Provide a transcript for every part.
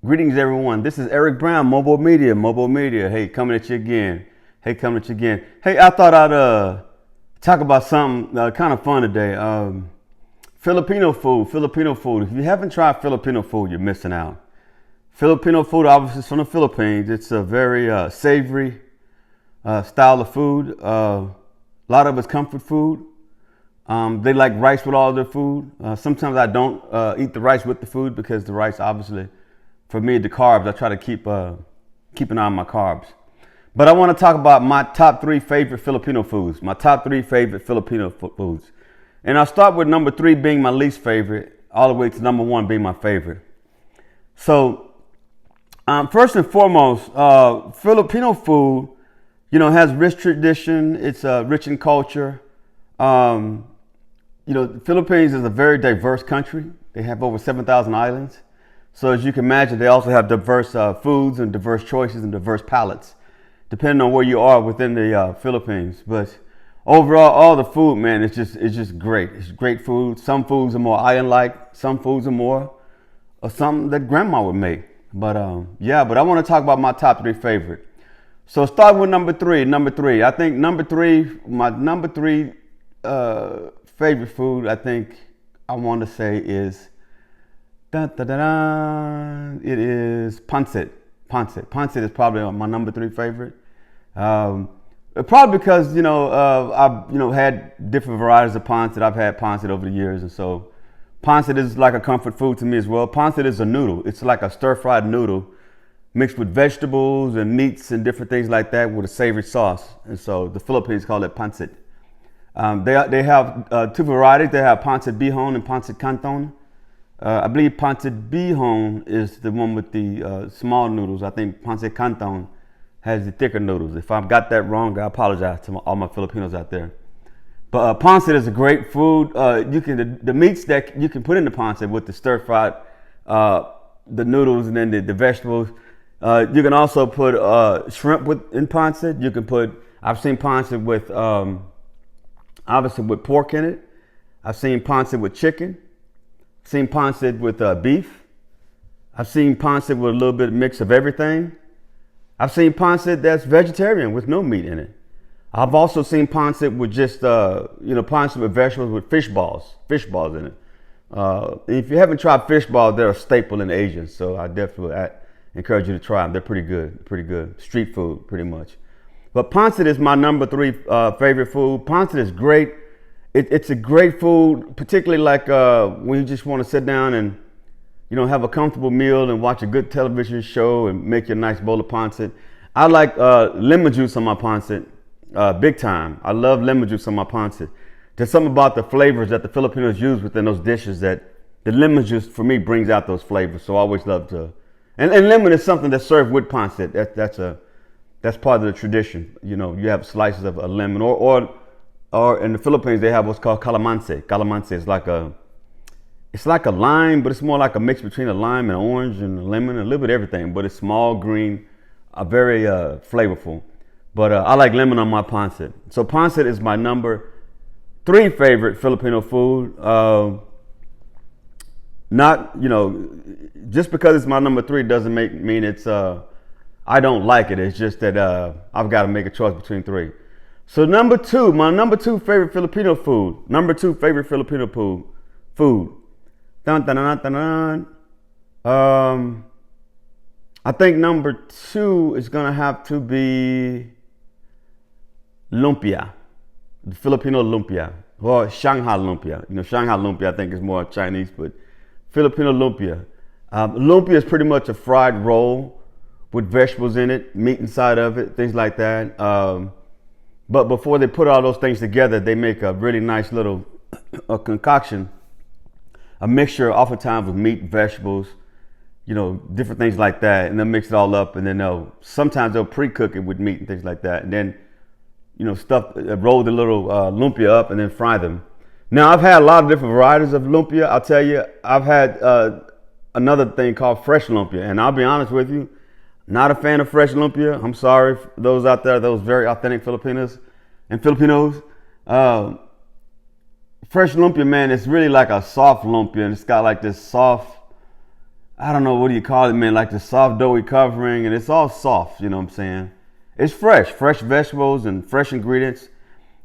Greetings, everyone. This is Eric Brown, MOBO-Media, MOBO-Media. Hey, coming at you again. Hey, I thought I'd talk about something kind of fun today. Filipino food. If you haven't tried Filipino food, you're missing out. Filipino food, obviously, is from the Philippines. It's a very savory style of food. A lot of it's comfort food. They like rice with all their food. Sometimes I don't eat the rice with the food because the rice, obviously, for me, the carbs, I try to keep an eye on my carbs. But I want to talk about my top 3 favorite Filipino foods. And I'll start with number 3 being my least favorite, all the way to number 1 being my favorite. So, first and foremost, Filipino food, has rich tradition. It's rich in culture. The Philippines is a very diverse country. They have over 7,000 islands. So as you can imagine, they also have diverse foods and diverse choices and diverse palates, depending on where you are within the Philippines. But overall, all the food, man, it's just great. It's great food. Some foods are more island-like. Some foods are more something that grandma would make. But but I want to talk about my top 3 favorite. So start with number 3. I think my number 3 favorite food, I think I want to say is it is pancit. Pancit is probably my number 3 favorite. Probably because I've had different varieties of pancit. I've had pancit over the years, and so pancit is like a comfort food to me as well. Pancit is a noodle. It's like a stir-fried noodle mixed with vegetables and meats and different things like that with a savory sauce. And so the Philippines call it pancit. They have 2 varieties. They have pancit bihon and pancit canton. I believe pancit bihon is the one with the small noodles. I think pancit canton has the thicker noodles. If I've got that wrong, I apologize to all my Filipinos out there. But pancit is a great food. The meats that you can put in the pancit with the stir fried, the noodles and then the vegetables. You can also put shrimp in pancit. I've seen pancit with obviously with pork in it. I've seen pancit with chicken. I've seen pancit with beef. I've seen pancit with a little bit of mix of everything. I've seen pancit that's vegetarian with no meat in it. I've also seen pancit with just pancit with vegetables with fish balls in it. If you haven't tried fish balls, they're a staple in Asia, so I definitely encourage you to try them. They're pretty good. Street food, pretty much. But pancit is my number 3 favorite food. Pancit is great. It's a great food, particularly like when you just want to sit down and have a comfortable meal and watch a good television show and make your nice bowl of pancit. I like lemon juice on my pancit, big time. I love lemon juice on my pancit. There's something about the flavors that the Filipinos use within those dishes that the lemon juice for me brings out those flavors. So I always love to. And lemon is something that's served with pancit. That's part of the tradition. You have slices of a lemon, or in the Philippines they have what's called calamansi. Calamansi is like a lime, but it's more like a mix between a lime and an orange and a lemon, and a little bit of everything. But it's small, green, very flavorful. But I like lemon on my pancit. So pancit is my number 3 favorite Filipino food. Just because it's my number 3 doesn't mean it's I don't like it. It's just that I've got to make a choice between 3. So number 2, my number 2 favorite Filipino food. Food. Dun, dun, dun, dun, dun. I think number 2 is gonna have to be lumpia, the Filipino lumpia, or Shanghai lumpia. Shanghai lumpia I think is more Chinese, but Filipino lumpia. Lumpia is pretty much a fried roll with vegetables in it, meat inside of it, things like that. But before they put all those things together, they make a really nice little concoction, a mixture oftentimes with meat, vegetables, different things like that, and then mix it all up, and then sometimes they'll pre-cook it with meat and things like that, and then roll the little lumpia up and then fry them. Now I've had a lot of different varieties of lumpia. I'll tell you, I've had another thing called fresh lumpia, and I'll be honest with you, not a fan of fresh lumpia. I'm sorry for those out there, those very authentic Filipinos and Filipinos. Fresh lumpia, man, it's really like a soft lumpia, and it's got like this soft, I don't know, what do you call it, man? Like the soft doughy covering, and it's all soft. You know what I'm saying? It's fresh vegetables and fresh ingredients.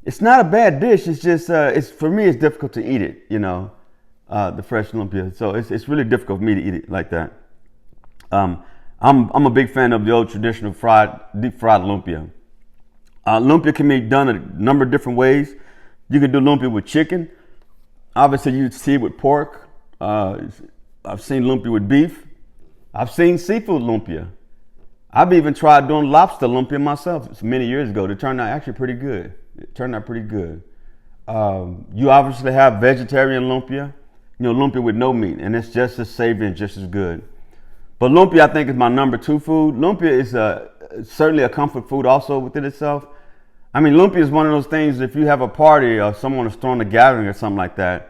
It's not a bad dish. It's just, it's for me, it's difficult to eat it. The fresh lumpia. So it's really difficult for me to eat it like that. I'm a big fan of the old traditional deep fried lumpia. Lumpia can be done a number of different ways. You can do lumpia with chicken. Obviously, you'd see it with pork. I've seen lumpia with beef. I've seen seafood lumpia. I've even tried doing lobster lumpia myself many years ago. It turned out actually pretty good. You obviously have vegetarian lumpia, lumpia with no meat, and it's just as savory and just as good. But lumpia, I think, is my number 2 food. Lumpia is certainly a comfort food also within itself. I mean, lumpia is one of those things, if you have a party or someone is throwing a gathering or something like that,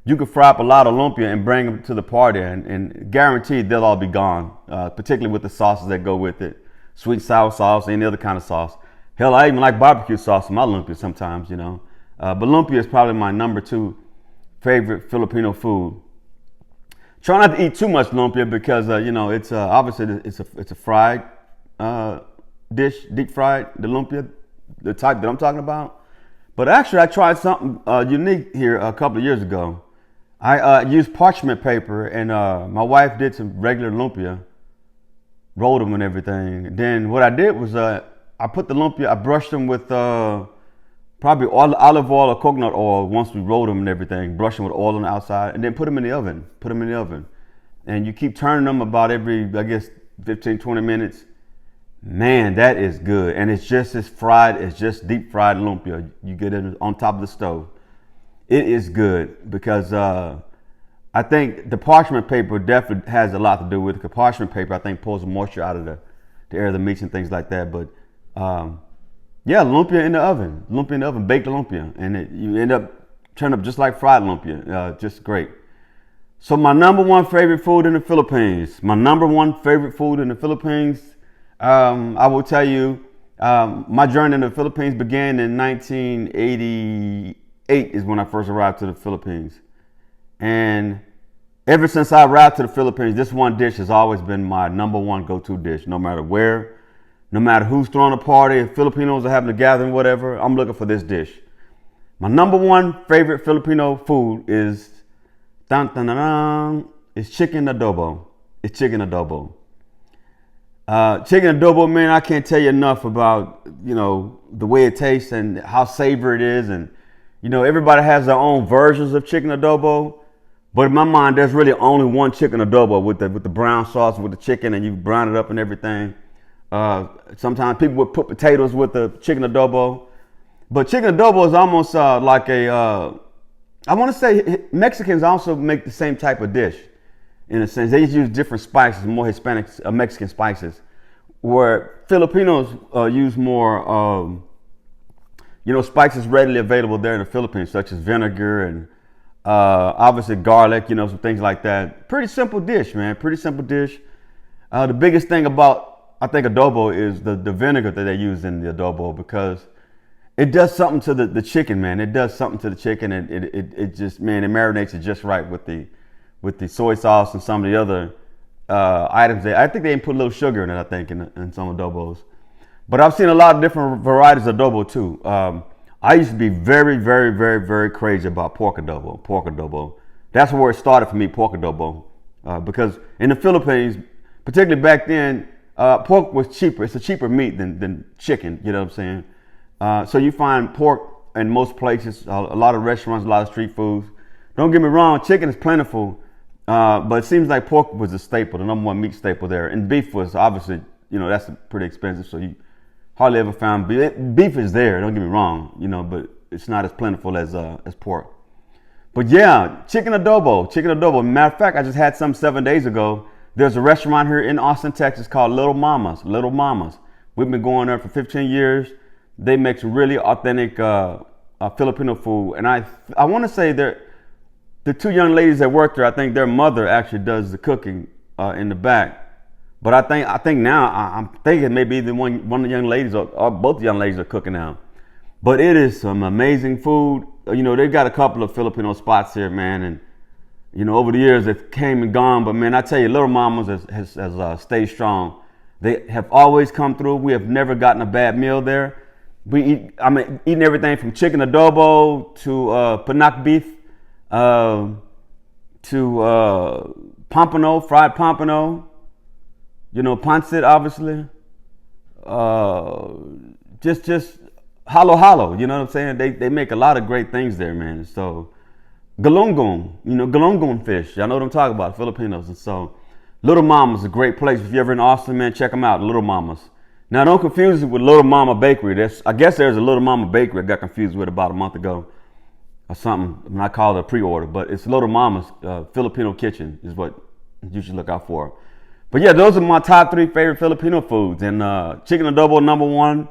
you can fry up a lot of lumpia and bring them to the party, and guaranteed they'll all be gone, particularly with the sauces that go with it. Sweet and sour sauce, any other kind of sauce. Hell, I even like barbecue sauce in my lumpia sometimes, But lumpia is probably my number 2 favorite Filipino food. Try not to eat too much lumpia because, it's obviously it's a fried dish, deep fried, the lumpia, the type that I'm talking about. But actually, I tried something unique here a couple of years ago. I used parchment paper, and my wife did some regular lumpia, rolled them and everything. And then what I did was I put the lumpia, I brushed them with probably olive oil or coconut oil once we rolled them and everything, brush them with oil on the outside, and then put them in the oven. And you keep turning them about every, 15, 20 minutes. Man, that is good. And it's just as fried, it's just deep fried lumpia. You get it on top of the stove. It is good because I think the parchment paper definitely has a lot to do with it. The parchment paper, I think, pulls the moisture out of the air of the meats and things like that. But lumpia in the oven, baked lumpia. And you end up turning up just like fried lumpia, just great. So my number 1 favorite food in the Philippines, I will tell you, my journey in the Philippines began in 1988 is when I first arrived to the Philippines. And ever since I arrived to the Philippines, this one dish has always been my number 1 go-to dish, no matter where, no matter who's throwing a party, if Filipinos are having a gathering, whatever, I'm looking for this dish. My number 1 favorite Filipino food is chicken adobo. Chicken adobo, man, I can't tell you enough about, the way it tastes and how savory it is. And, everybody has their own versions of chicken adobo. But in my mind, there's really only one chicken adobo with the brown sauce with the chicken, and you brown it up and everything. Sometimes people would put potatoes with the chicken adobo. But chicken adobo is almost like I want to say Mexicans also make the same type of dish. In a sense, they just use different spices, more Hispanic, Mexican spices, where Filipinos use more, spices readily available there in the Philippines, such as vinegar and obviously garlic, some things like that. Pretty simple dish, man. The biggest thing about, I think, adobo is the vinegar that they use in the adobo, because it does something to the chicken, man. It does something to the chicken, and it just, man, it marinates it just right with the soy sauce and some of the other items there. I think they even put a little sugar in it, I think, in some adobos. But I've seen a lot of different varieties of adobo too. I used to be very, very, very, very crazy about pork adobo. That's where it started for me, pork adobo. Because in the Philippines, particularly back then, pork was cheaper. It's a cheaper meat than chicken, you know what I'm saying? So you find pork in most places, a lot of restaurants, a lot of street foods. Don't get me wrong, chicken is plentiful, but it seems like pork was a staple, the number 1 meat staple there. And beef was obviously, that's pretty expensive, so you hardly ever found beef. Beef is there, don't get me wrong, but it's not as plentiful as pork. But yeah, chicken adobo. Matter of fact, I just had some 7 days ago. There's a restaurant here in Austin, Texas called Little Mama's. We've been going there for 15 years. They make some really authentic Filipino food. And I want to say the 2 young ladies that work there, I think their mother actually does the cooking in the back. But I think now, I'm thinking maybe one of the young ladies or both the young ladies are cooking now. But it is some amazing food. They've got a couple of Filipino spots here, man. And, You know, over the years it came and gone, but man, I tell you, Little Mama's has stayed strong. They have always come through. We have never gotten a bad meal there. Eating everything from chicken adobo to panak beef to pompano, fried pompano. You know, pancit, obviously. Just halo. You know what I'm saying? They make a lot of great things there, man. So galunggong, galunggong fish. Y'all know what I'm talking about, Filipinos. And so Little Mama's a great place. If you're ever in Austin, man, check them out, Little Mama's. Now, don't confuse it with Little Mama Bakery. I guess there's a Little Mama Bakery I got confused with about a month ago or something, and I called it a pre-order. But it's Little Mama's Filipino Kitchen is what you should look out for. But yeah, those are my top 3 favorite Filipino foods. And chicken adobo, number 1.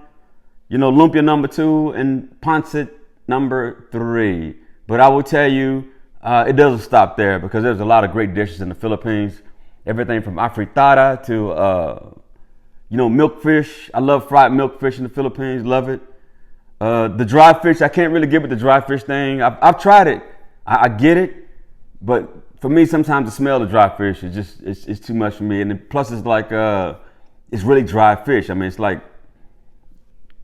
Lumpia, number 2. And pancit, number 3. But I will tell you, it doesn't stop there because there's a lot of great dishes in the Philippines. Everything from afritada to, milkfish. I love fried milkfish in the Philippines. Love it. The dry fish, I can't really get with the dry fish thing. I've tried it. I get it. But for me, sometimes the smell of dry fish is just, it's too much for me. And then plus it's like, it's really dry fish. I mean, it's like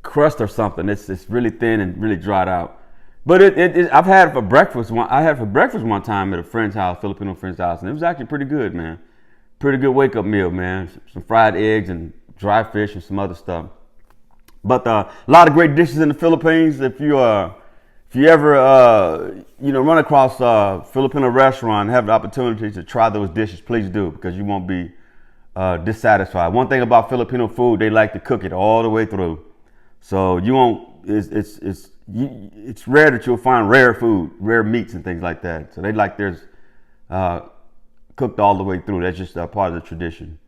crust or something. It's really thin and really dried out. But I've had it for breakfast. I had it for breakfast one time at a friend's house, Filipino friend's house. And it was actually pretty good, man. Pretty good wake up meal, man. Some fried eggs and dry fish and some other stuff. But a lot of great dishes in the Philippines. If you ever run across a Filipino restaurant and have the opportunity to try those dishes, please do, because you won't be dissatisfied. One thing about Filipino food, they like to cook it all the way through. So you won't. It's rare that you'll find rare food, rare meats and things like that. So they like theirs cooked all the way through. That's just part of the tradition.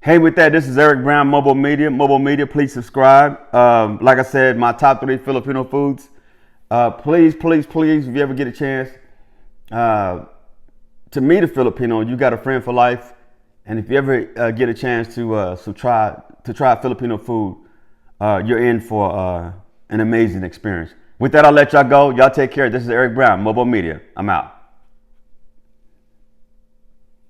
Hey, with that, this is Eric Brown, MOBO-Media. MOBO-Media, please subscribe. Like I said, my top 3 Filipino foods. Please, if you ever get a chance to meet a Filipino, you got a friend for life. And if you ever get a chance to try Filipino food, you're in for an amazing experience. With that, I'll let y'all go. Y'all take care. This is Eric Brown, MOBO-Media. I'm out.